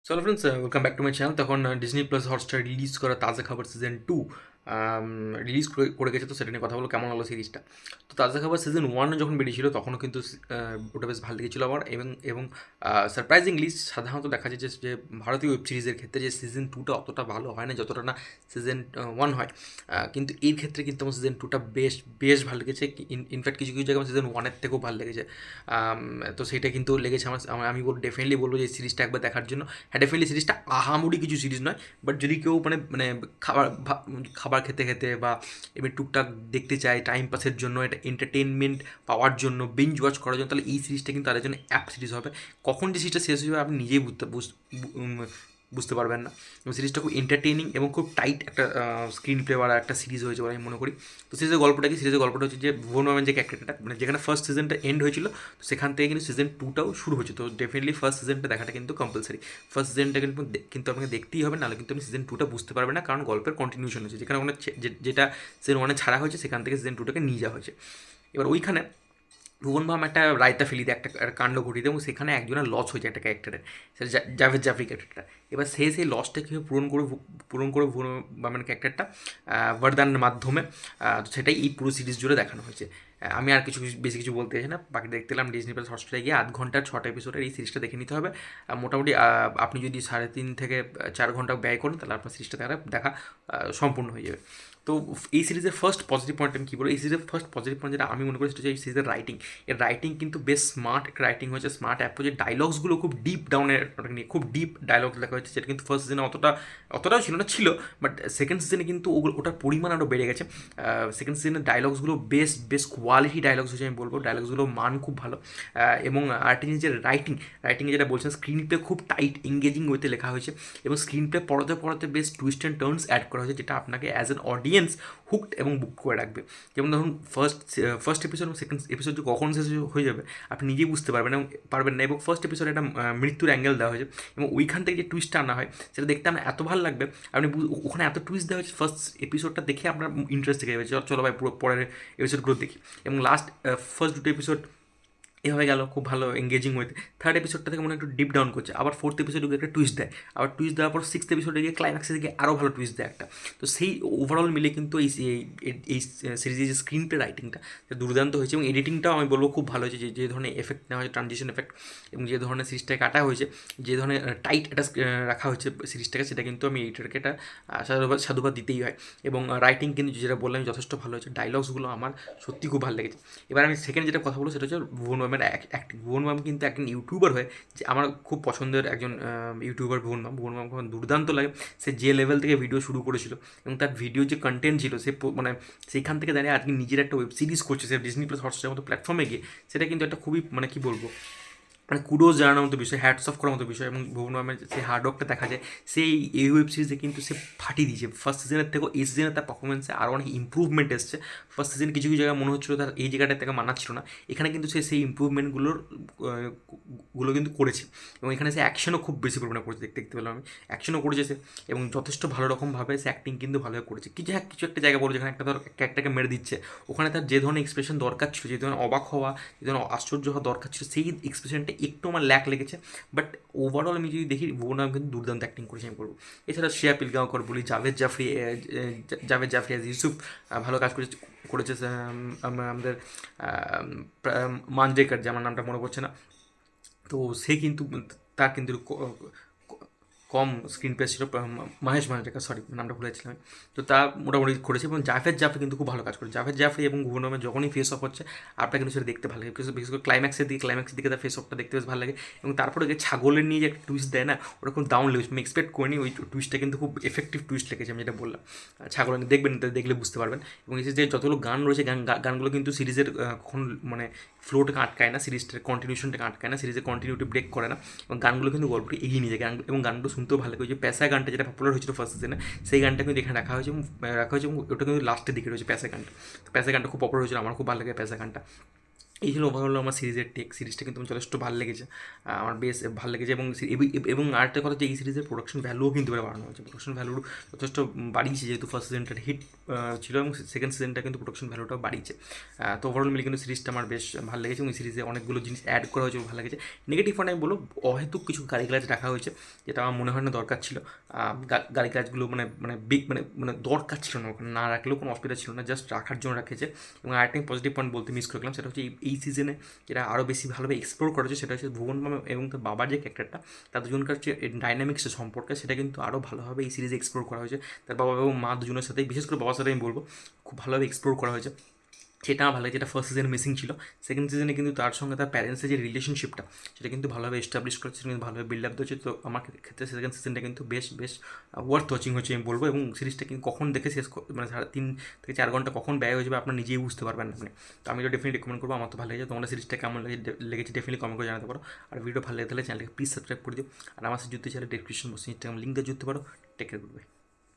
So hello friends, welcome back to my channel. তখন Disney plus Hotstar release করা তাজা খাবার সিজন 2 রিলিজ করে গেছে। তো সেটা নিয়ে কথা বলো, কেমন হলো সিরিজটা। তো তাজা খাবার সিজন 1 যখন বেরিয়েছিল তখনও কিন্তু ওটা বেশ ভালো লেগেছিলো আমার। এবং সারপ্রাইজিংলি সাধারণত দেখা যায় যে ভারতীয় ওয়েব সিরিজের ক্ষেত্রে যে সিজন 2টা অতটা ভালো হয় না যতটা না সিজন 1 হয়। কিন্তু এর ক্ষেত্রে কিন্তু আমার সিজন 2টা বেশ বেশ ভালো লেগেছে। ইনফ্যাক্ট কিছু কিছু জায়গায় আমার সিজন 1-এর থেকেও ভালো লেগেছে। তো সেটা কিন্তু লেগেছে আমি ডেফিনেটলি বলবো যে সিরিজটা একবার দেখার জন্য। হ্যাঁ, ডেফিনেটলি সিরিজটা আহামরি কিছু সিরিজ নয়, বাট যদি কেউ মানে খাবার খাবার খেতে খেতে বা এমনি টুকটাক দেখতে চায় টাইম পাসের জন্য, এটা এন্টারটেনমেন্ট পাওয়ার জন্য, বিঞ্জ ওয়াচ করার জন্য, তাহলে এই সিরিজটা কিন্তু তাদের জন্য অ্যাপ সিরিজ হবে। কখন যে সিরিজটা শেষ হয়ে যাবে আপনি নিজেই বুঝতে পারবেন না। এবং সিরিজটা খুব এন্টারটেইনিং এবং খুব টাইট একটা স্ক্রিন প্লে ওয়ালা একটা সিরিজ হয়েছে বলে আমি মনে করি। তো সিরিজের গল্পটা হচ্ছে যে ভুবন বামের যে ক্যারেক্টারটা, মানে যেখানে ফার্স্ট সিজনটা এন্ড হয়েছিল, তো সেখান থেকে কিন্তু সিজন 2টাও শুরু হয়েছে। তো ডেফিনেটলি ফার্স্ট সিজনটা দেখাটা কিন্তু কম্পালসারি। ফার্স্ট সিজনটা কিন্তু আপনাকে দেখতেই হবে, নাহলে কিন্তু আপনি সিজন 2টা বুঝতে পারবেন না, কারণ গল্পের কন্টিনিউশন হয়েছে। যেখানে যেটা সিজন 1-এ ছাড়া হয়েছে সেখান থেকে সিজন 2টাকে নিয়ে যাওয়া হয়েছে। এবার ওইখানে ভুবন বাম একটা রায়তা ফেলিতে একটা কাণ্ড ঘটিতে, এবং সেখানে একজনের লস হয়েছে একটা ক্যারেক্টারের, সেটা জাভেদ জাফরি ক্যারেক্টারটা। এবার সেই লসটা কীভাবে পূরণ করে ভুবন বামের ক্যারেক্টারটা বরদানের মাধ্যমে, তো সেটাই এই পুরো সিরিজ জুড়ে দেখানো হয়েছে। আমি আর বেশি কিছু বলতে চাই না। বাকি দেখতে গেলাম ডিজনি প্লাস হটস্টারে গিয়ে 8 ঘন্টার 6টা এপিসোডের এই সিরিজটা দেখে নিতে হবে। মোটামুটি আপনি যদি 3.5 থেকে 4 ঘন্টা ব্যয় করেন, তাহলে আপনার সিরিজটা দেখা সম্পূর্ণ হয়ে যাবে। তো এই সিরিজের ফার্স্ট পজিটিভ পয়েন্ট আমি কী বলবো, এই সিরিজের ফার্স্ট পজিটিভ পয়েন্ট যেটা আমি মনে করি সেটা হচ্ছে এই সিরিজের রাইটিং। এর রাইটিং কিন্তু বেশ স্মার্ট একটা রাইটিং হয়েছে, স্মার্ট অ্যাপ্রোচে ডায়লগসগুলো খুব ডিপ ডাউনের নিয়ে খুব ডিপ ডায়লগস লেখা হয়েছে, যেটা কিন্তু ফার্স্ট সিজনে অতটাও ছিল। বাট সেকেন্ড সিজনে কিন্তু ওটার পরিমাণ আরও বেড়ে গেছে। সেকেন্ড সিজনের ডায়লগসগুলো বেশ কোয়ালিটি ডায়লগস হয়েছে আমি বলবো। ডায়লগসগুলোর মান খুব ভালো। এবং আরেকটা জিনিস যে রাইটিংয়ে যেটা বলছেন, স্ক্রিন প্লে খুব টাইট এঙ্গেজিং ওয়েতে লেখা হয়েছে, এবং স্ক্রিন প্লে পড়াতে বেশ টুইস্ট অ্যান্ড টার্নস অ্যাড করা হয়েছে, যেটা আপনাকে অ্যাজ অ্যান অডিয়েন্স হুকড এবং বুক করে রাখবে। যেমন ধরুন ফার্স্ট এপিসোড এবং সেকেন্ড এপিসোড যে কখন শেষ হয়ে যাবে আপনি নিজেই বুঝতে পারবেন না। এবং ফার্স্ট এপিসোডে একটা মৃত্যুর অ্যাঙ্গেল দেওয়া হয়েছে, এবং ওইখান থেকে যে টুইস্টটা আনা হয় সেটা দেখতে আপনার এত ভালো লাগবে। আপনি ওখানে এত টুইস্ট দেওয়া হয়েছে, ফার্স্ট এপিসোডটা দেখে আপনার ইন্টারেস্ট থেকে যাবে, চলো ভাই পুরো পরের এপিসোডগুলো দেখি। এবং ফার্স্ট দুটো এপিসোড এভাবে গেল খুব ভালো এঙ্গেজিং হইতে। থার্ড এপিসোডটা থেকে মনে হয় একটু ডিপ ডাউন করছে, আবার ফোর্থ এপিসোডে গিয়ে একটা টুইস্ট দেয়, আবার টুইস্ট দেওয়ার পর সিক্সথ এপিসোডে গিয়ে ক্লাইম্যাক্সে গিয়ে আরও ভালো টুইস্ট দেয় একটা। তো সেই ওভারঅল মিলে কিন্তু এই সিরিজের যে স্ক্রিন প্লে রাইটিংটা দুর্দান্ত হয়েছে, এবং এডিটিংটাও আমি বলবো খুব ভালো হয়েছে। যে ধরনের এফেক্ট নেওয়া হয়েছে, ট্রানজিশন এফেক্ট, এবং যে ধরনের সিরিজটাকে কাটা হয়েছে, যে ধরনের টাইট একটা রাখা হয়েছে সিরিজটাকে, সেটা কিন্তু আমি এইটাকে একটা সাধুবাদ দিতেই হয়। এবং রাইটিং কিন্তু যেটা বললাম যথেষ্ট ভালো হয়েছে, ডায়লগসগুলো আমার সত্যি খুব ভালো লেগেছে। এবার আমি সেকেন্ড যেটা কথা বলবো সেটা হচ্ছে ভুবন বামের অ্যাক্টিং। ভুবন বাম কিন্তু একজন ইউটিউবার হয়ে, যে আমার খুব পছন্দের একজন ইউটিউবার ভুবন বাম খুব দুর্দান্ত লাগে। সে যে লেভেল থেকে ভিডিও শুরু করেছিল, এবং তার ভিডিও যে কন্টেন্ট ছিল, সে মানে সেইখান থেকে দাঁড়িয়ে আজকে নিজের একটা ওয়েব সিরিজ করছে, সে ডিজনি প্লাস হটস্টারের মতো প্ল্যাটফর্মে গিয়ে, সেটা কিন্তু একটা খুবই মানে কী বলবো, মানে কুডোজ জানানোর মতো বিষয়, হ্যাটস অফ করার মতো বিষয়। এবং ভুবন বামের সেই হার্ডওয়ার্কটা দেখা যায়, সেই এই ওয়েব সিরিজে কিন্তু সে ফাটিয়ে দিয়েছে। ফার্স্ট সিজনের থেকেও এই সিজনে তার পারফরমেন্সে আরও অনেক ইম্প্রুভমেন্ট এসছে। ফার্স্ট সিজন কিছু কিছু জায়গায় মনে হচ্ছিলো তার এই জায়গাটায় তাকে মানাচ্ছিল না, এখানে কিন্তু সে সেই ইম্প্রুভমেন্টগুলো কিন্তু করেছে। এবং এখানে সে অ্যাকশনও খুব বেশি পরিমাণে করেছে, দেখতে পেলাম আমি। অ্যাকশনও করেছে সে, এবং যথেষ্ট ভালো রকমভাবে সে অ্যাক্টিং কিন্তু ভালোভাবে করেছে। কিছু একটা জায়গা বলো যেখানে একটা ধর ক্যারেক্টারকে মেরে দিচ্ছে, ওখানে তার যে ধরনের এক্সপ্রেশন দরকার ছিল, যে ধরনের অবাক হওয়া, যে ধরনের আশ্চর্য হওয়া দরকার ছিল, সেই এক্সপ্রেশনটা একটু আমার ল্যাক লেগেছে। বাট ওভারঅল আমি যদি দেখি, ভুবন বাম কিন্তু দুর্দান্ত অ্যাক্টিং করেছে আমি বলবো। এছাড়া শ্রেয়া পিলগাঁওকর বলি, জাভেদ জাফরি অ্যাজ ইউসুফ ভালো কাজ করেছে। আমাদের মানজেকার, যে আমার নামটা মনে পড়ছে না, তো সে কিন্তু তার কিন্তু কম স্ক্রিন প্লে ছিল। মহেশ মাঞ্জরেকর, সরি নামটা ভুলেছিলাম আমি। তো তা মোটামুটি করেছে, এবং জাভেদ জাফরি কিন্তু খুব ভালো কাজ করে। জাভেদ জাফরি এবং ভুবন বামের যখনই ফেস অফ হচ্ছে, আপনার কিন্তু সেটা দেখতে ভালো লাগে, বিশেষ করে ক্লাইম্যাক্সের দিকে তার ফেস অফটা দেখতে বেশ ভালো লাগে। এবং তারপরে যে ছাগলের নিয়ে যে একটা টুইস্ট দেয় না, ওটা খুব দারুণ লেগেছে। আমি এক্সপেক্ট করিনি ওই টুইস্টটা কিন্তু খুব এফেক্টিভ টুইস্ট লেগেছে, আমি যেটা বললাম। ছাগলের দেখবেন, দেখলে বুঝতে পারবেন। এবং এই যে যতগুলো গান রয়েছে, গানগুলো কিন্তু সিরিজের কখন মানে ফ্লোটাকে আটকায় না, সিরিজটার কন্টিনিউশনটাকে আটকায় না, সিরিজের কন্টিনিউটি ব্রেক করে না, এবং গানগুলো কিন্তু গল্পটি এগিয়ে নিয়ে যায়। এবং গানগুলো শুনতেও ভালো লাগে। ওই যে প্যাসা গানটা যেটা পপুলার হয়েছিল ফার্স্ট সিজনে, সেই গানটা কিন্তু এখানে রাখা হয়েছে এবং ওটা কিন্তু লাস্টের দিকে রয়েছে প্যাসা গানটা। তো প্যাসা গানটা খুব পপুলার হয়েছিল, আমার খুব ভালো লাগে প্যাসা গানটা। এই ছিল ওভারঅল আমার সিরিজের টেক। সিরিজটা কিন্তু আমার যথেষ্ট ভালো লেগেছে, আমার বেশ ভালো লেগেছে। এবং আরেকটা কথা যে এই সিরিজের প্রোডাকশন ভ্যালুও কিন্তু এবার বাড়ানো হয়েছে, প্রোডাকশন ভ্যালু যথেষ্ট বাড়িয়েছে, যেহেতু ফার্স্ট সিজনটা হিট ছিল এবং সেকেন্ড সিজনটা কিন্তু প্রোডাকশন ভ্যালুটাও বাড়িয়েছে। তো ওভারঅল মিলে কিন্তু সিরিজটা আমার বেশ ভালো লেগেছে এবং এই সিরিজে অনেকগুলো জিনিস অ্যাড করা হয়েছে, ভালো লেগেছে। নেগেটিভ পয়েন্ট আমি বলবো, অহেতুক কিছু গালিগালাজ রাখা হয়েছে, যেটা আমার মনে হয় না দরকার ছিল। গালিগালাজগুলো মানে মানে বিগ মানে মানে দরকার ছিল না, ওখানে না রাখলেও কোনো অসুবিধা ছিল না, জাস্ট রাখার জন্য রাখেছে। এবং আরেকটা পজিটিভ পয়েন্ট বলতে মিস করে গেলাম, সেটা হচ্ছে এই সিজনে যেটা আরও বেশি ভালোভাবে এক্সপ্লোর করা হচ্ছে সেটা হচ্ছে ভুবন মামা এবং তার বাবার যে ক্যারেক্টারটা, তার দুজনকার যে ডাইনামিক্সের সম্পর্কে, সেটা কিন্তু আরও ভালোভাবে এই সিরিজে এক্সপ্লোর করা হয়েছে। তার বাবা এবং মা দুজনের সাথেই, বিশেষ করে বাবার সাথে আমি বলবো, খুব ভালোভাবে এক্সপ্লোর করা হয়েছে। সেটা আমার ভালো লাগে, যেটা ফার্স্ট সিজনে মিসিং ছিল। সেকেন্ড সিজনে কিন্তু তার সঙ্গে তার প্যারেন্টসের যে রিলেশনশিপটা, সেটা কিন্তু ভালোভাবে এস্টাবলিশ করেছে, কিন্তু ভালোভাবে বিল্ড আপ দিয়েছে। তো আমার ক্ষেত্রে সেকেন্ড সিজনটা কিন্তু বেশ বেশ ওয়ার্থ ওয়াচিং হচ্ছে আমি বলবো। এবং সিরিজটা কিন্তু কখন দেখে শেষ মানে 3 থেকে 4 ঘন্টা কখন ব্যয় হয়ে যাবে আপনার নিজেই বুঝতে পারবেন না আপনি। তো আমি তো ডেফিনেটলি রেকমেন্ড করবো, আমার তো ভালো লেগেছে। তোমরা সিরিজটা কেমন লেগেছে ডেফিনেটলি কমেন্ট করে জানাতে পারো। আর ভিডিও ভালো লেগে তাহলে চ্যানেলকে প্লিজ সাবস্ক্রাইব করে দিও। আর আমার সাথে যুক্ত চাইলে ডেসক্রিপশন বক্সে ইনস্টাগ্রাম লিঙ্ক দিয়ে যুক্ত পারো। Take care, good by.